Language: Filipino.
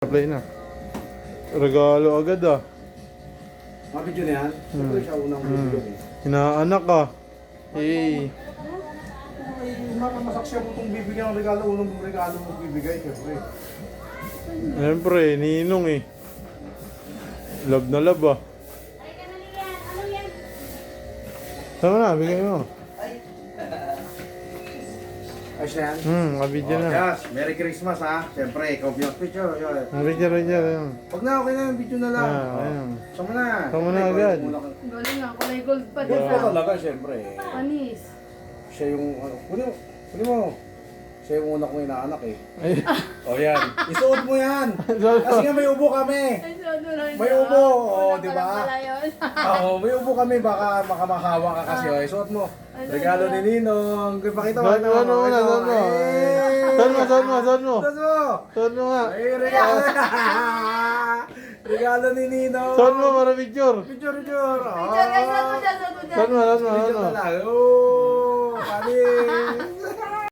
Play na. Regalo agad ah. Mabidyo na yan? Siyempre siya unang bibigyan eh. Inaanak ka. Hey. Ay, makamasak siya kung itong bibigyan ng regalo, unang regalo mo bibigay, siyempre. Siyempre, ninong eh. Love na love ah. Tama na, bigay mo. Ayos na yan? Mabidyo na. Yes, Merry Christmas ha. Siyempre, ikaw yung picture. Yun. Mabidyo. Huwag na, okay na yung video na lang. Ayun. Sama na. Sama na agad. Galing nga, kulay gold pa din. Gold pa talaga, siyempre. Panis. Siya yung, kunin mo. Siya yung una kong inaanak eh. Ay. O yan. Isuot mo yan. Kasi nga may ubo kami. Ay, ano lang May siya. ubo, Una di pa ba? lang pala yun. Oo, may ubo kami. Baka makamahawa ka kasi. O, isuot mo. Regalo ni Ninong. Pakita mo. Saan mo muna, saan mo? Saan mo? Saan mo nga? Ay, regalo. Regalo ni Ninong. Saan mo para picture? Picture. Picture, ay, saan mo dyan, saan mo dyan? Saan mo? Picture na lang. Oh.